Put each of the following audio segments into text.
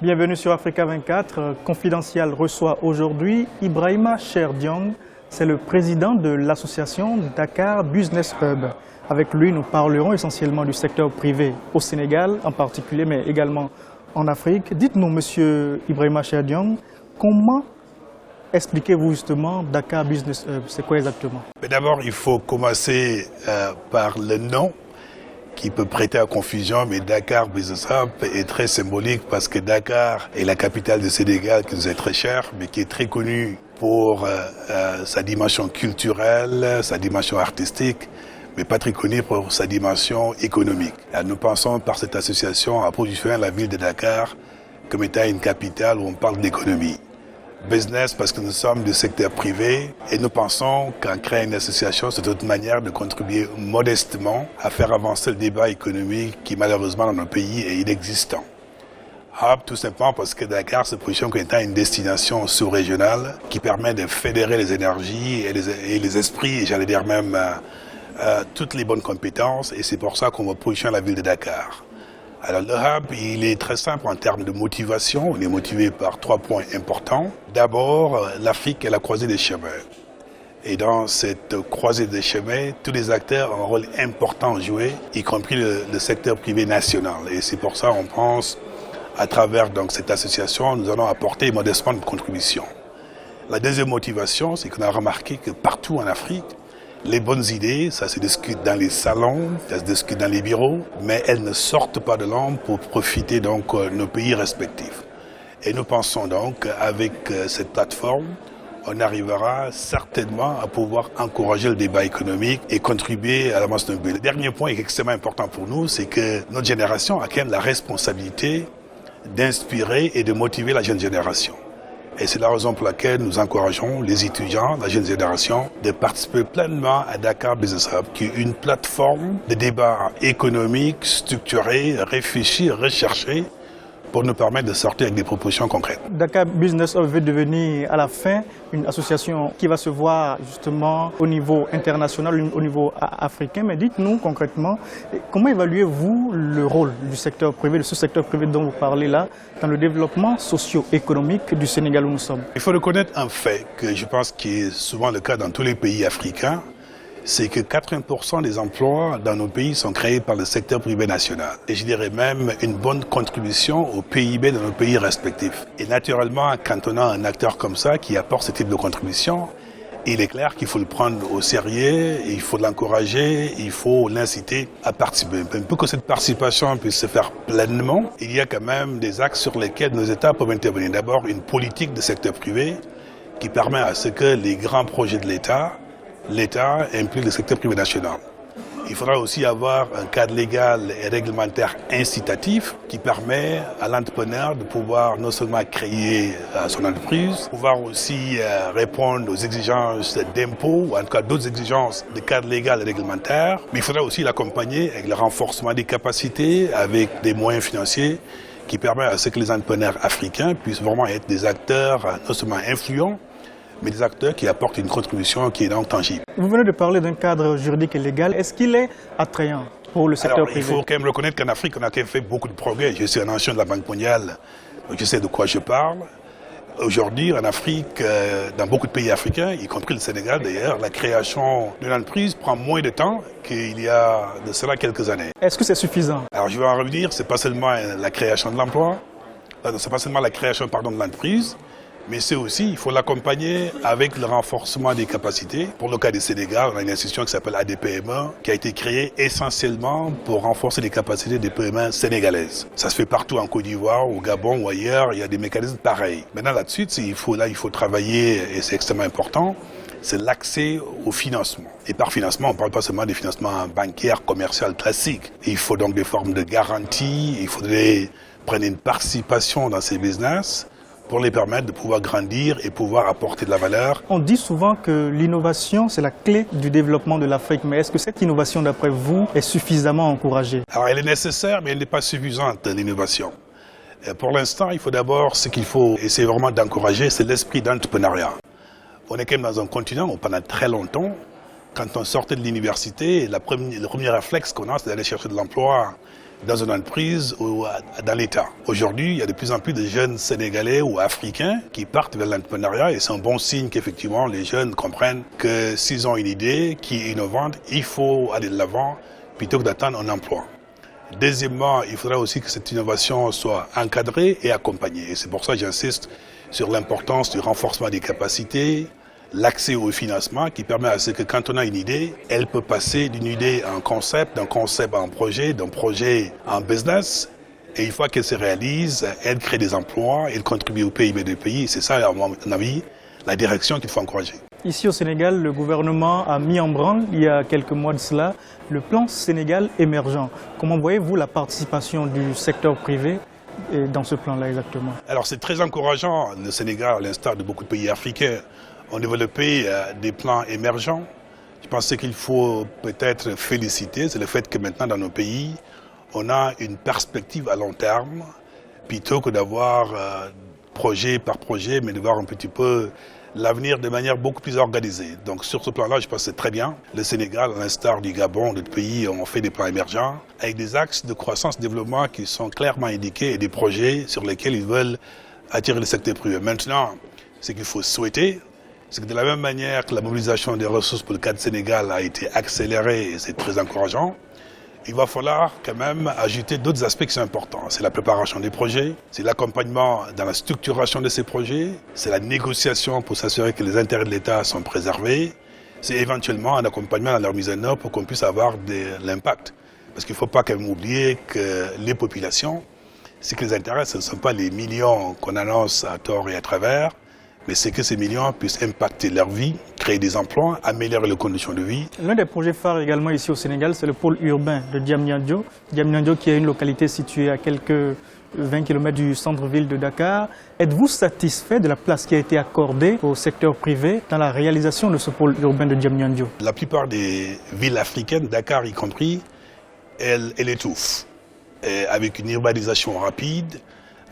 Bienvenue sur Africa 24. Confidentiel reçoit aujourd'hui Ibrahima Cher Diong. C'est le président de l'association Dakar Business Hub. Avec lui, nous parlerons essentiellement du secteur privé au Sénégal en particulier, mais également en Afrique. Dites-nous, monsieur Ibrahima Cher Diong, comment expliquez-vous justement Dakar Business Hub? C'est quoi exactement? D'abord, il faut commencer par le nom qui peut prêter à confusion, mais Dakar Business Hub est très symbolique parce que Dakar est la capitale du Sénégal qui nous est très chère, mais qui est très connue pour sa dimension culturelle, sa dimension artistique, mais pas très connue pour sa dimension économique. Nous pensons par cette association à positionner la ville de Dakar comme étant une capitale où on parle d'économie. Business parce que nous sommes du secteur privé et nous pensons qu'en créant une association, c'est une manière de contribuer modestement à faire avancer le débat économique qui malheureusement dans nos pays est inexistant. Hub tout simplement parce que Dakar se positionne comme étant une destination sous-régionale qui permet de fédérer les énergies et les esprits et j'allais dire même toutes les bonnes compétences et c'est pour ça qu'on va positionner la ville de Dakar. Alors le hub, il est très simple en termes de motivation. On est motivé par 3 points importants. D'abord, l'Afrique est la croisée des chemins. Et dans cette croisée des chemins, tous les acteurs ont un rôle important à jouer, y compris le secteur privé national. Et c'est pour ça qu'on pense, à travers donc, cette association, nous allons apporter modestement une contribution. La deuxième motivation, c'est qu'on a remarqué que partout en Afrique, les bonnes idées, ça se discute dans les salons, ça se discute dans les bureaux, mais elles ne sortent pas de l'ombre pour profiter donc nos pays respectifs. Et nous pensons donc qu'avec cette plateforme, on arrivera certainement à pouvoir encourager le débat économique et contribuer à l'avancement de pays. Le dernier point qui est extrêmement important pour nous, c'est que notre génération a quand même la responsabilité d'inspirer et de motiver la jeune génération. Et c'est la raison pour laquelle nous encourageons les étudiants, la jeune génération, de participer pleinement à Dakar Business Hub, qui est une plateforme de débat économique, structuré, réfléchi, recherché, pour nous permettre de sortir avec des propositions concrètes. Dakar Business Hub veut devenir à la fin une association qui va se voir justement au niveau international, au niveau africain. Mais dites-nous concrètement, comment évaluez-vous le rôle du secteur privé, de ce secteur privé dont vous parlez là, dans le développement socio-économique du Sénégal où nous sommes? Il faut reconnaître un fait que je pense qui est souvent le cas dans tous les pays africains, c'est que 80% des emplois dans nos pays sont créés par le secteur privé national. Et je dirais même une bonne contribution au PIB de nos pays respectifs. Et naturellement, quand on a un acteur comme ça qui apporte ce type de contribution, il est clair qu'il faut le prendre au sérieux, il faut l'encourager, il faut l'inciter à participer. Pour que cette participation puisse se faire pleinement, il y a quand même des axes sur lesquels nos États peuvent intervenir. D'abord, une politique de secteur privé qui permet à ce que les grands projets de l'État implique le secteur privé national. Il faudra aussi avoir un cadre légal et réglementaire incitatif qui permet à l'entrepreneur de pouvoir non seulement créer son entreprise, pouvoir aussi répondre aux exigences d'impôts, ou en tout cas d'autres exigences de cadre légal et réglementaire. Mais il faudra aussi l'accompagner avec le renforcement des capacités, avec des moyens financiers qui permettent à ce que les entrepreneurs africains puissent vraiment être des acteurs non seulement influents, mais des acteurs qui apportent une contribution qui est donc tangible. Vous venez de parler d'un cadre juridique et légal. Est-ce qu'il est attrayant pour le secteur privé? Il faut quand même reconnaître qu'en Afrique, on a quand même fait beaucoup de progrès. Je suis un ancien de la Banque mondiale, donc je sais de quoi je parle. Aujourd'hui, en Afrique, dans beaucoup de pays africains, y compris le Sénégal d'ailleurs, la création d'une entreprise prend moins de temps qu'il y a de cela quelques années. Est-ce que c'est suffisant? Alors je vais en revenir, c'est pas seulement la création de l'emploi, c'est pas seulement la création de l'entreprise, mais c'est aussi, il faut l'accompagner avec le renforcement des capacités. Pour le cas du Sénégal, on a une institution qui s'appelle ADPME, qui a été créée essentiellement pour renforcer les capacités des PME sénégalaises. Ça se fait partout en Côte d'Ivoire, au Gabon ou ailleurs, il y a des mécanismes pareils. Maintenant là-dessus, il faut travailler, et c'est extrêmement important, c'est l'accès au financement. Et par financement, on ne parle pas seulement des financements bancaires, commerciaux classiques. Il faut donc des formes de garantie, il faudrait prendre une participation dans ces business pour les permettre de pouvoir grandir et pouvoir apporter de la valeur. On dit souvent que l'innovation, c'est la clé du développement de l'Afrique. Mais est-ce que cette innovation, d'après vous, est suffisamment encouragée? Alors, elle est nécessaire, mais elle n'est pas suffisante, l'innovation. Pour l'instant, il faut d'abord, ce qu'il faut essayer vraiment d'encourager, c'est l'esprit d'entrepreneuriat. On est quand même dans un continent où pendant très longtemps, quand on sortait de l'université, le premier réflexe qu'on a, c'est d'aller chercher de l'emploi dans une entreprise ou dans l'État. Aujourd'hui, il y a de plus en plus de jeunes Sénégalais ou Africains qui partent vers l'entrepreneuriat et c'est un bon signe qu'effectivement les jeunes comprennent que s'ils ont une idée qui est innovante, il faut aller de l'avant plutôt que d'attendre un emploi. Deuxièmement, il faudra aussi que cette innovation soit encadrée et accompagnée. Et c'est pour ça que j'insiste sur l'importance du renforcement des capacités, l'accès au financement qui permet à ce que quand on a une idée, elle peut passer d'une idée à un concept, d'un concept à un projet, d'un projet à un business. Et une fois qu'elle se réalise, elle crée des emplois, elle contribue au PIB du pays. C'est ça, à mon avis, la direction qu'il faut encourager. Ici au Sénégal, le gouvernement a mis en branle, il y a quelques mois de cela, le plan Sénégal émergent. Comment voyez-vous la participation du secteur privé dans ce plan-là exactement? Alors c'est très encourageant. Le Sénégal, à l'instar de beaucoup de pays africains, ont développé des plans émergents. Je pense qu'il faut peut-être féliciter, c'est le fait que maintenant dans nos pays, on a une perspective à long terme, plutôt que d'avoir projet par projet, mais de voir un petit peu l'avenir de manière beaucoup plus organisée. Donc sur ce plan-là, je pense que c'est très bien. Le Sénégal, à l'instar du Gabon, d'autres pays, ont fait des plans émergents avec des axes de croissance-développement qui sont clairement indiqués et des projets sur lesquels ils veulent attirer le secteur privé. Maintenant, ce qu'il faut souhaiter, c'est que de la même manière que la mobilisation des ressources pour le cadre Sénégal a été accélérée, et c'est très encourageant, il va falloir quand même ajouter d'autres aspects qui sont importants. C'est la préparation des projets, c'est l'accompagnement dans la structuration de ces projets, c'est la négociation pour s'assurer que les intérêts de l'État sont préservés, c'est éventuellement un accompagnement dans leur mise en œuvre pour qu'on puisse avoir de l'impact. Parce qu'il ne faut pas quand même oublier que les populations, ce qui les intéresse, ce ne sont pas les millions qu'on annonce à tort et à travers, mais c'est que ces millions puissent impacter leur vie, créer des emplois, améliorer les conditions de vie. L'un des projets phares également ici au Sénégal, c'est le pôle urbain de Diamniadio. Diamniadio qui est une localité située à quelques 20 km du centre-ville de Dakar. Êtes-vous satisfait de la place qui a été accordée au secteur privé dans la réalisation de ce pôle urbain de Diamniadio? La plupart des villes africaines, Dakar y compris, elle étouffe. Et avec une urbanisation rapide,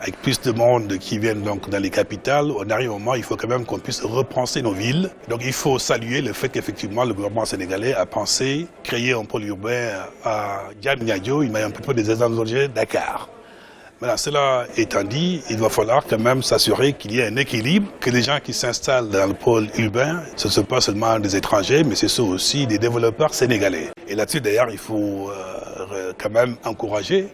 avec plus de monde qui viennent donc dans les capitales, on arrive au moment où il faut quand même qu'on puisse repenser nos villes. Donc il faut saluer le fait qu'effectivement le gouvernement sénégalais a pensé créer un pôle urbain à Diamniadio, il m'a un peu des étrangers Dakar. Maintenant, cela étant dit, il va falloir quand même s'assurer qu'il y ait un équilibre, que les gens qui s'installent dans le pôle urbain, ce ne sont pas seulement des étrangers, mais ce sont aussi des développeurs sénégalais. Et là-dessus, d'ailleurs, il faut quand même encourager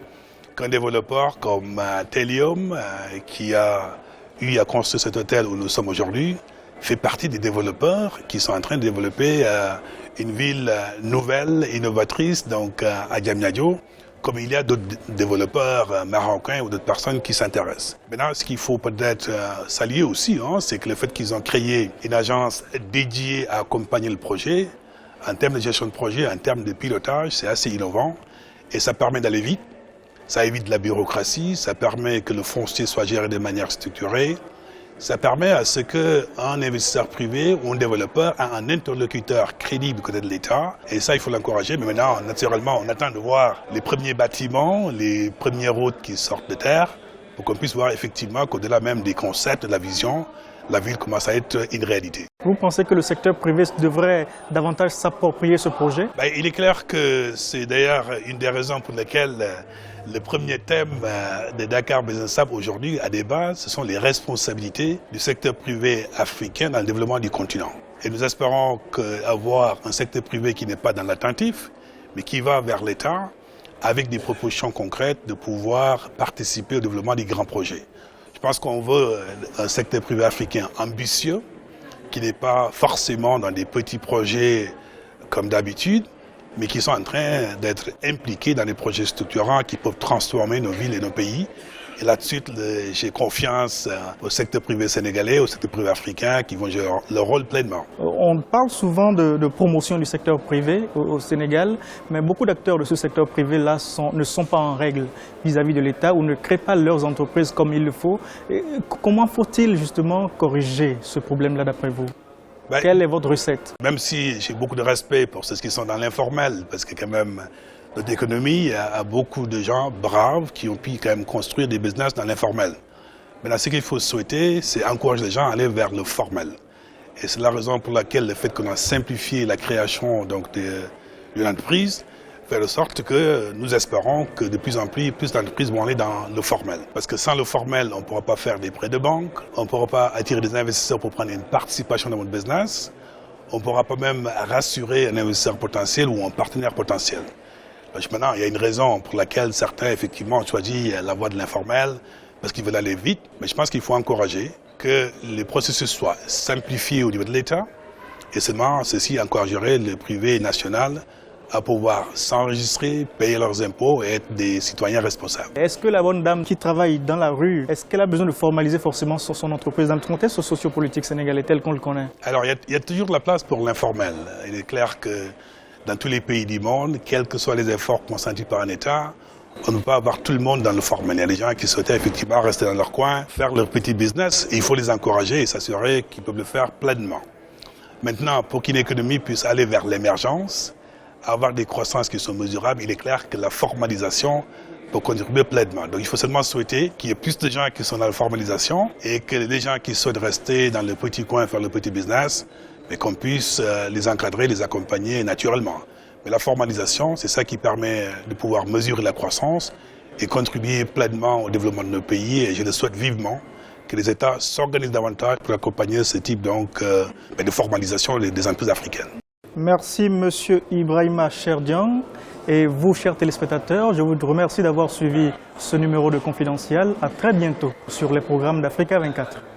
qu'un développeur comme Telium, qui a eu à construire cet hôtel où nous sommes aujourd'hui, fait partie des développeurs qui sont en train de développer une ville nouvelle, innovatrice, donc à Diamniadio, comme il y a d'autres développeurs marocains ou d'autres personnes qui s'intéressent. Maintenant, ce qu'il faut peut-être saluer aussi, c'est que le fait qu'ils ont créé une agence dédiée à accompagner le projet, en termes de gestion de projet, en termes de pilotage, c'est assez innovant et ça permet d'aller vite. Ça évite la bureaucratie, ça permet que le foncier soit géré de manière structurée, ça permet à ce qu'un investisseur privé ou un développeur a un interlocuteur crédible côté de l'État, et ça il faut l'encourager, mais maintenant naturellement on attend de voir les premiers bâtiments, les premières routes qui sortent de terre, pour qu'on puisse voir effectivement qu'au-delà même des concepts, de la vision, la ville commence à être une réalité. Vous pensez que le secteur privé devrait davantage s'approprier ce projet? Il est clair que c'est d'ailleurs une des raisons pour lesquelles le premier thème de Dakar Business Hub aujourd'hui à débat, ce sont les responsabilités du secteur privé africain dans le développement du continent. Et nous espérons qu'avoir un secteur privé qui n'est pas dans l'attentif, mais qui va vers l'État, avec des propositions concrètes de pouvoir participer au développement des grands projets. Je pense qu'on veut un secteur privé africain ambitieux, qui n'est pas forcément dans des petits projets comme d'habitude, mais qui sont en train d'être impliqués dans des projets structurants qui peuvent transformer nos villes et nos pays. Et là-dessus, j'ai confiance au secteur privé sénégalais, au secteur privé africain qui vont jouer leur rôle pleinement. On parle souvent de promotion du secteur privé au Sénégal, mais beaucoup d'acteurs de ce secteur privé-là ne sont pas en règle vis-à-vis de l'État ou ne créent pas leurs entreprises comme il le faut. Et comment faut-il justement corriger ce problème-là d'après vous? Quelle est votre recette? Même si j'ai beaucoup de respect pour ceux qui sont dans l'informel, parce que quand même, notre économie a beaucoup de gens braves qui ont pu quand même construire des business dans l'informel. Maintenant, ce qu'il faut souhaiter, c'est encourager les gens à aller vers le formel. Et c'est la raison pour laquelle le fait qu'on a simplifié la création d'une entreprise faire de sorte que nous espérons que de plus en plus d'entreprises vont aller dans le formel. Parce que sans le formel, on ne pourra pas faire des prêts de banque, on ne pourra pas attirer des investisseurs pour prendre une participation dans notre business, on ne pourra pas même rassurer un investisseur potentiel ou un partenaire potentiel. Donc maintenant, il y a une raison pour laquelle certains, effectivement, ont choisi la voie de l'informel, parce qu'ils veulent aller vite, mais je pense qu'il faut encourager que les processus soient simplifiés au niveau de l'État, et seulement ceci encouragerait le privé national à pouvoir s'enregistrer, payer leurs impôts et être des citoyens responsables. Est-ce que la bonne dame qui travaille dans la rue, est-ce qu'elle a besoin de formaliser forcément sur son entreprise dans le contexte sociopolitique sénégalais tel qu'on le connaît? Alors il y a toujours de la place pour l'informel. Il est clair que dans tous les pays du monde, quels que soient les efforts consentis par un État, on ne peut pas avoir tout le monde dans le formel. Il y a des gens qui souhaitaient effectivement rester dans leur coin, faire leur petit business, et il faut les encourager et s'assurer qu'ils peuvent le faire pleinement. Maintenant, pour qu'une économie puisse aller vers l'émergence, avoir des croissances qui sont mesurables, il est clair que la formalisation peut contribuer pleinement. Donc il faut seulement souhaiter qu'il y ait plus de gens qui sont dans la formalisation et que les gens qui souhaitent rester dans le petit coin, faire le petit business, mais qu'on puisse les encadrer, les accompagner naturellement. Mais la formalisation, c'est ça qui permet de pouvoir mesurer la croissance et contribuer pleinement au développement de nos pays. Et je le souhaite vivement que les États s'organisent davantage pour accompagner ce type de formalisation des entreprises africaines. Merci Monsieur Ibrahima Cher Diong. Et vous, chers téléspectateurs, je vous remercie d'avoir suivi ce numéro de Confidentiel. À très bientôt sur les programmes d'Africa 24.